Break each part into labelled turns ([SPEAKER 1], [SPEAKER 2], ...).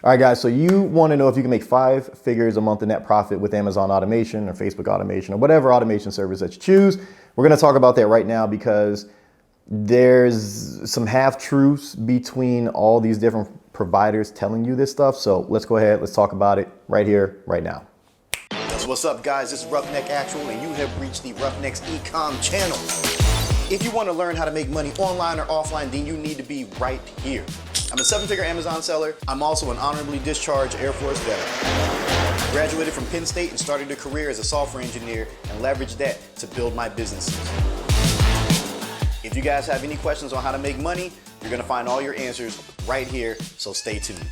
[SPEAKER 1] All right, guys, so you want to know if you can make 5 figures a month in net profit with Amazon automation or Facebook automation or whatever automation service that you choose. We're going to talk about that right now because there's some half-truths between all these different providers telling you this stuff. So let's go ahead, let's talk about it right here, right now.
[SPEAKER 2] So what's up, guys? This is Roughneck Actual, and you have reached the Roughneck's Ecom channel. If you want to learn how to make money online or offline, then you need to be right here. I'm a 7-figure Amazon seller. I'm also an honorably discharged Air Force veteran. Graduated from Penn State and started a career as a software engineer and leveraged that to build my businesses. If you guys have any questions on how to make money, you're gonna find all your answers right here, so stay tuned.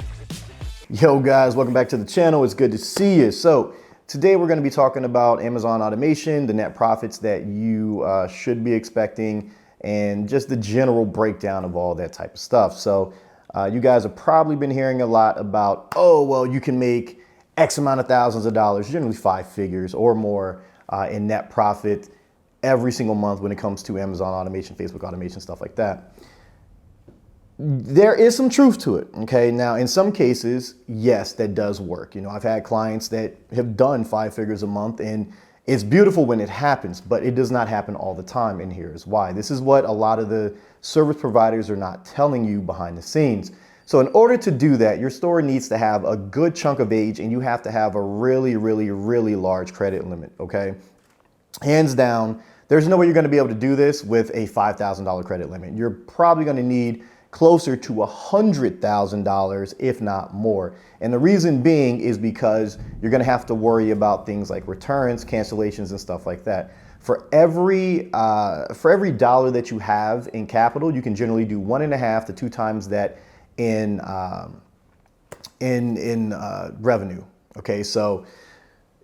[SPEAKER 1] Yo guys, welcome back to the channel. It's good to see you. So today we're gonna be talking about Amazon automation, the net profits that you should be expecting, and just the general breakdown of all that type of stuff. So you guys have probably been hearing a lot about, oh, well, you can make X amount of thousands of dollars, generally 5 figures or more in net profit every single month when it comes to Amazon automation, Facebook automation, stuff like that. There is some truth to it, okay? Now, in some cases, yes, that does work. You know, I've had clients that have done 5 figures a month, and it's beautiful when it happens, but it does not happen all the time, and here's why. This is what a lot of the service providers are not telling you behind the scenes. So in order to do that, your store needs to have a good chunk of age, and you have to have a really, really, really large credit limit, okay? Hands down, there's no way you're gonna be able to do this with a $5,000 credit limit. You're probably gonna need closer to $100,000, if not more. And the reason being is because you're gonna have to worry about things like returns, cancellations, and stuff like that. For every dollar that you have in capital, you can generally do 1.5 to 2 times that in revenue. Okay, so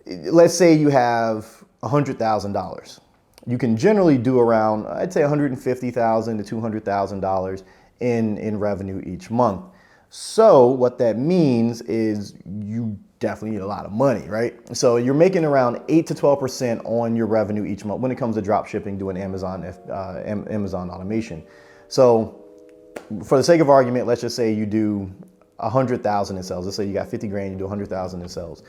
[SPEAKER 1] let's say you have $100,000. You can generally do around, I'd say, $150,000 to $200,000 in revenue each month. So what that means is you definitely need a lot of money, right? So you're making around 8 to 12% on your revenue each month when it comes to drop shipping, doing Amazon automation. So for the sake of argument, let's just say you do 100,000 in sales. Let's say you got 50 grand, you do 100,000 in sales.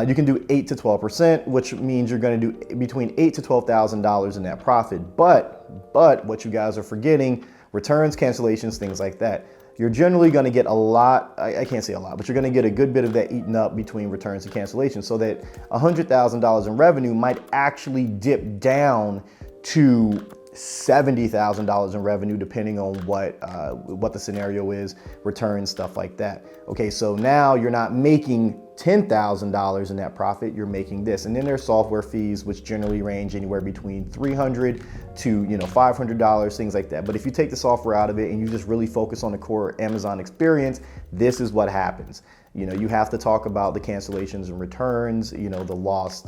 [SPEAKER 1] You can do 8 to 12%, which means you're going to do between $8,000 to $12,000 in net profit. But what you guys are forgetting, returns, cancellations, things like that. You're generally going to get a lot, I can't say a lot, but you're going to get a good bit of that eaten up between returns and cancellations, so that $100,000 in revenue might actually dip down to $70,000 in revenue, depending on what the scenario is, returns, stuff like that. Okay, so now you're not making $10,000 in net profit, you're making this. And then there's software fees, which generally range anywhere between $300 to $500, things like that. But if you take the software out of it and you just really focus on the core Amazon experience, this is what happens. You have to talk about the cancellations and returns, the lost,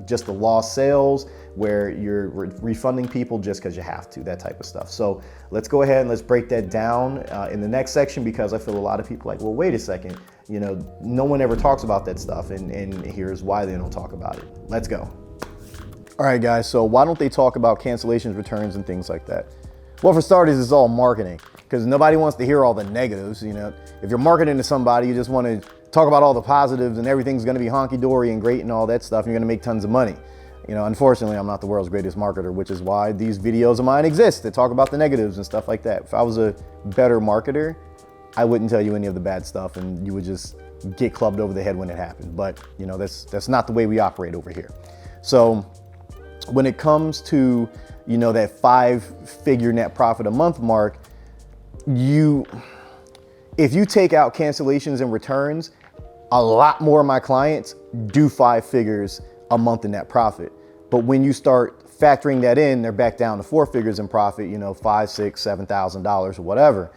[SPEAKER 1] just the lost sales, where you're refunding people just because you have to, that type of stuff. So let's go ahead and let's break that down in the next section, because I feel a lot of people like, well, wait a second, no one ever talks about that stuff, and here's why they don't talk about it. Let's go. All right, guys, so why don't they talk about cancellations, returns, and things like that? Well, for starters, it's all marketing, because nobody wants to hear all the negatives. If you're marketing to somebody, you just want to talk about all the positives and everything's going to be honky-dory and great and all that stuff, and you're going to make tons of money. Unfortunately, I'm not the world's greatest marketer, which is why these videos of mine exist, that talk about the negatives and stuff like that. If I was a better marketer, I wouldn't tell you any of the bad stuff, and you would just get clubbed over the head when it happened. But that's not the way we operate over here. So when it comes to that 5-figure net profit a month mark, if you take out cancellations and returns, a lot more of my clients do 5 figures a month in net profit. But when you start factoring that in, they're back down to 4 figures in profit, $5,000, $6,000, $7,000 or whatever.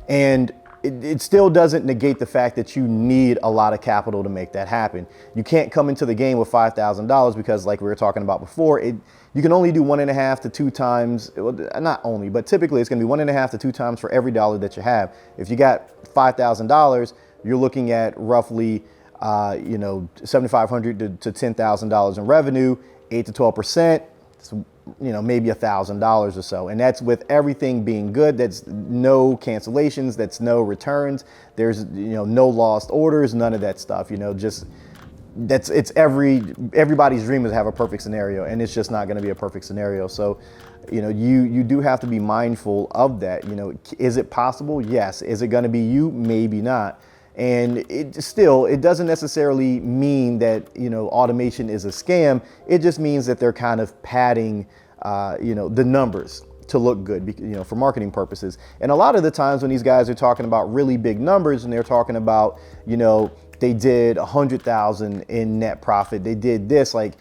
[SPEAKER 1] And it still doesn't negate the fact that you need a lot of capital to make that happen. You can't come into the game with $5,000 because, like we were talking about before, you can only do 1.5 to 2 times, well, not only, but typically it's gonna be 1.5 to 2 times for every dollar that you have. If you got $5,000, you're looking at roughly $7,500 to $10,000 in revenue, 8 to 12%. It's maybe $1,000 or so. And that's with everything being good. That's no cancellations. That's no returns. There's, no lost orders, none of that stuff, it's everybody's dream is to have a perfect scenario, and it's just not going to be a perfect scenario. So, you do have to be mindful of that. Is it possible? Yes. Is it going to be you? Maybe not. And it doesn't necessarily mean that, automation is a scam. It just means that they're kind of padding, the numbers to look good, for marketing purposes. And a lot of the times when these guys are talking about really big numbers and they're talking about, they did 100,000 in net profit, they did this, like,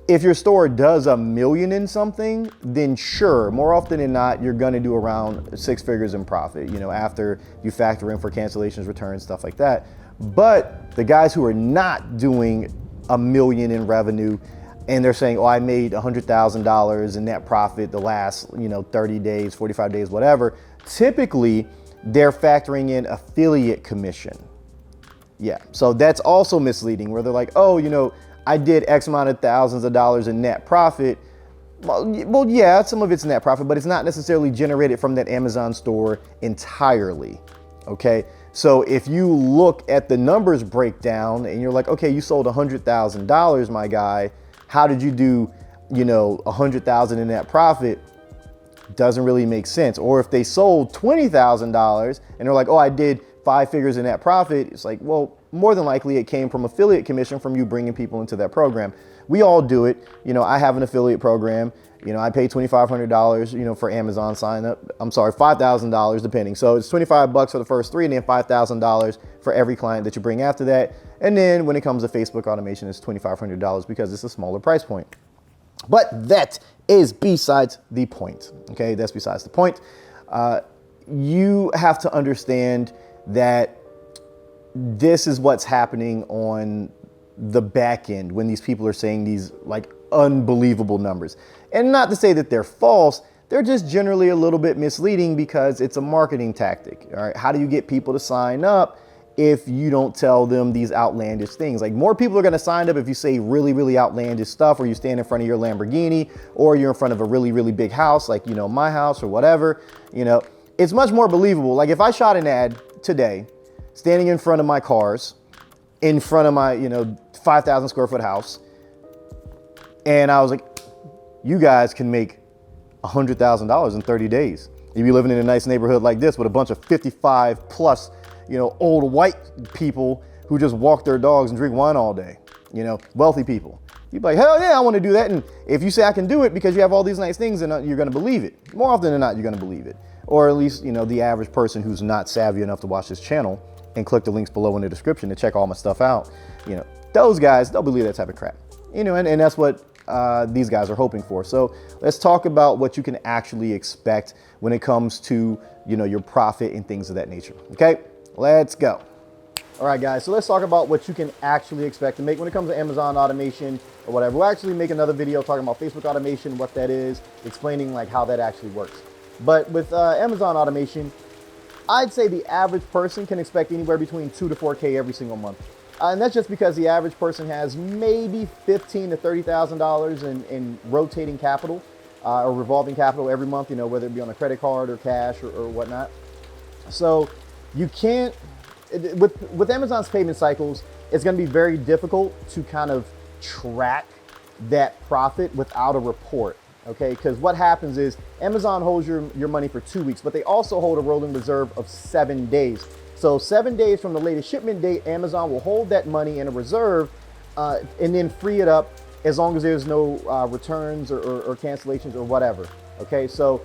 [SPEAKER 1] if your store does $1 million in something, then sure, more often than not, you're going to do around 6 figures in profit, after you factor in for cancellations, returns, stuff like that. But the guys who are not doing $1 million in revenue, and they're saying, oh, I made $100,000 in net profit the last, 30 days, 45 days, whatever, typically they're factoring in affiliate commission. Yeah, so that's also misleading, where they're like, oh, I did X amount of thousands of dollars in net profit. Well, yeah, some of it's net profit, but it's not necessarily generated from that Amazon store entirely, okay? So if you look at the numbers breakdown and you're like, okay, you sold $100,000, my guy, how did you do, $100,000 in net profit? Doesn't really make sense. Or if they sold $20,000 and they're like, oh, I did 5 figures in net profit, it's like, well, more than likely it came from affiliate commission from you bringing people into that program. We all do it. I have an affiliate program. I pay $2,500, for Amazon sign up. I'm sorry, $5,000 depending. So it's $25 for the first 3 and then $5,000 for every client that you bring after that. And then when it comes to Facebook automation, it's $2,500 because it's a smaller price point. But that is besides the point. Okay, that's besides the point. You have to understand that this is what's happening on the back end when these people are saying these like unbelievable numbers. And not to say that they're false, they're just generally a little bit misleading because it's a marketing tactic. All right, how do you get people to sign up if you don't tell them these outlandish things? Like, more people are going to sign up if you say really, really outlandish stuff, or you stand in front of your Lamborghini, or you're in front of a really, really big house, like, my house or whatever. It's much more believable. Like, if I shot an ad today, standing in front of my cars, in front of my, 5,000 square foot house, and I was like, you guys can make $100,000 in 30 days. You'd be living in a nice neighborhood like this with a bunch of 55 plus, old white people who just walk their dogs and drink wine all day, wealthy people. You'd be like, hell yeah, I want to do that. And if you say I can do it because you have all these nice things, then you're going to believe it. More often than not, you're going to believe it. Or at least, the average person who's not savvy enough to watch this channel and click the links below in the description to check all my stuff out. Those guys, they'll believe that type of crap. And that's what these guys are hoping for. So let's talk about what you can actually expect when it comes to, your profit and things of that nature. Okay, let's go. All right, guys, so let's talk about what you can actually expect to make when it comes to Amazon automation or whatever. We'll actually make another video talking about Facebook automation, what that is, explaining like how that actually works. But with Amazon automation, I'd say the average person can expect anywhere between 2 to 4K every single month. And that's just because the average person has maybe $15,000 to $30,000 in rotating capital or revolving capital every month, whether it be on a credit card or cash or whatnot. So you can't, with Amazon's payment cycles, it's going to be very difficult to kind of track that profit without a report. Okay, because what happens is Amazon holds your money for 2 weeks, but they also hold a rolling reserve of 7 days. So 7 days from the latest shipment date, Amazon will hold that money in a reserve and then free it up as long as there's no returns or cancellations or whatever. Okay, so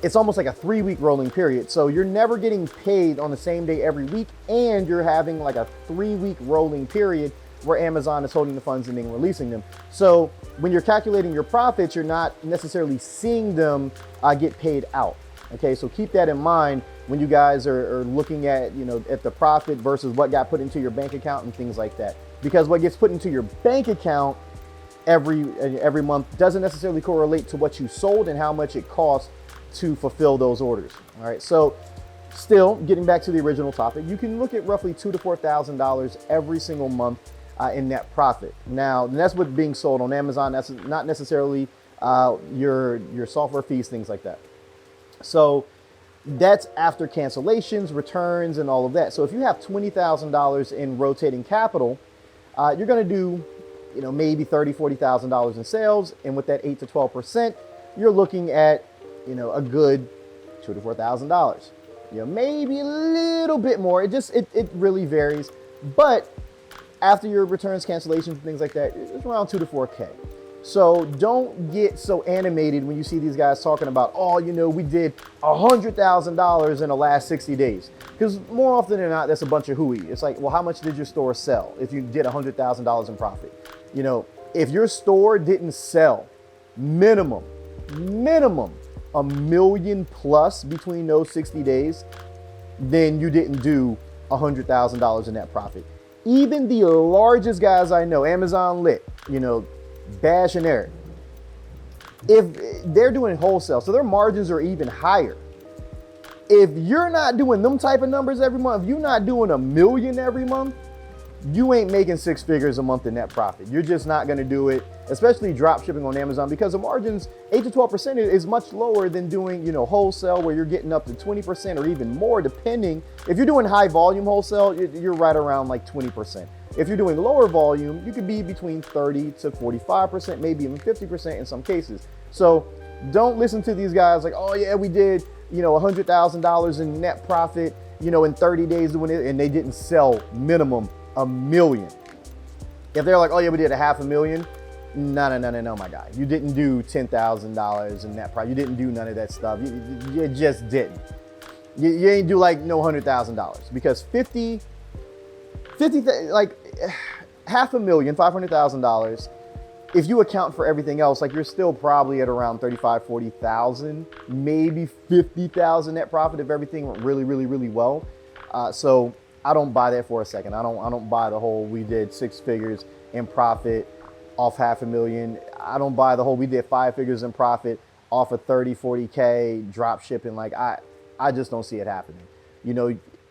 [SPEAKER 1] it's almost like a 3-week rolling period. So you're never getting paid on the same day every week, and you're having like a 3-week rolling period where Amazon is holding the funds and then releasing them. So when you're calculating your profits, you're not necessarily seeing them get paid out. Okay, so keep that in mind when you guys are looking at, at the profit versus what got put into your bank account and things like that. Because what gets put into your bank account every month doesn't necessarily correlate to what you sold and how much it costs to fulfill those orders. All right, so still getting back to the original topic, you can look at roughly $2,000 to $4,000 every single month in net profit. Now, that's what's being sold on Amazon. That's not necessarily your software fees, things like that. So that's after cancellations, returns, and all of that. So if you have $20,000 in rotating capital, you're going to do, maybe $30,000, $40,000 in sales, and with that 8 to 12%, you're looking at, a good $2,000 to $4,000. Maybe a little bit more. It really varies. But after your returns, cancellations, and things like that, it's around 2 to 4K. So don't get so animated when you see these guys talking about, oh, we did $100,000 in the last 60 days. Because more often than not, that's a bunch of hooey. It's like, well, how much did your store sell if you did $100,000 in profit? If your store didn't sell minimum $1 million plus between those 60 days, then you didn't do $100,000 in net profit. Even the largest guys I know, Amazon Lit, Bash and Eric, if they're doing wholesale, so their margins are even higher. If you're not doing them type of numbers every month, if you're not doing $1 million every month, you ain't making 6 figures a month in net profit. You're just not going to do it, especially drop shipping on Amazon, because the margins 8 to 12% is much lower than doing, wholesale, where you're getting up to 20% or even more, depending. If you're doing high volume wholesale, you're right around like 20%. If you're doing lower volume, you could be between 30 to 45%, maybe even 50% in some cases. So don't listen to these guys like, oh yeah, we did, $100,000 in net profit, in 30 days doing it, and they didn't sell minimum $1 million. If they're like, oh yeah, we did $500,000, no, my guy. You didn't do $10,000 in net profit. You didn't do none of that stuff. You just didn't. You ain't do like no $100,000, because 50, like $500,000, $500,000, if you account for everything else, like you're still probably at around 35, 40,000, maybe 50,000 net profit if everything went really, really, really well. So I don't buy that for a second. I don't buy the whole we did 6 figures in profit off $500,000. I don't buy the whole we did 5 figures in profit off of 30, 40K drop shipping. Like I just don't see it happening.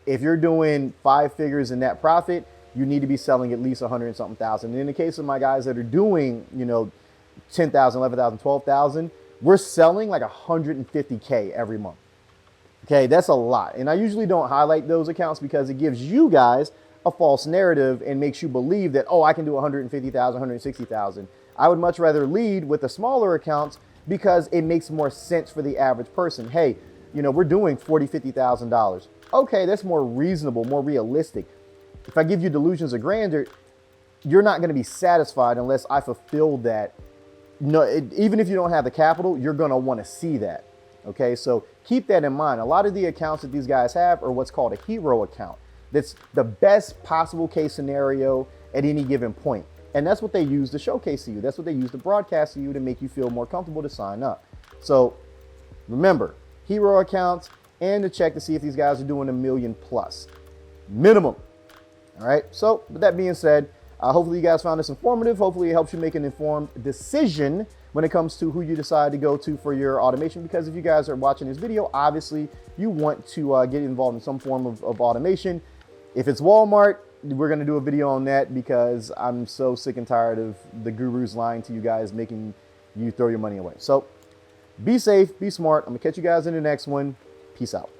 [SPEAKER 1] If you're doing 5 figures in net profit, you need to be selling at least 100 and something thousand. And in the case of my guys that are doing, 10,000, 11,000, 12,000, we're selling like 150K every month. Okay, that's a lot. And I usually don't highlight those accounts because it gives you guys a false narrative and makes you believe that, oh, I can do 150,000, 160,000. I would much rather lead with the smaller accounts because it makes more sense for the average person. Hey, we're doing $40,000, $50,000. Okay, that's more reasonable, more realistic. If I give you delusions of grandeur, you're not going to be satisfied unless I fulfill that. Even if you don't have the capital, you're going to want to see that. Okay, so keep that in mind. A lot of the accounts that these guys have are what's called a hero account. That's the best possible case scenario at any given point. And that's what they use to showcase to you. That's what they use to broadcast to you to make you feel more comfortable to sign up. So remember, hero accounts, and to check to see if these guys are doing $1 million plus minimum. All right. So with that being said, hopefully you guys found this informative. Hopefully it helps you make an informed decision when it comes to who you decide to go to for your automation. Because if you guys are watching this video, obviously you want to get involved in some form of automation. If it's Walmart, we're going to do a video on that because I'm so sick and tired of the gurus lying to you guys, making you throw your money away. So be safe, be smart. I'm going to catch you guys in the next one. Peace out.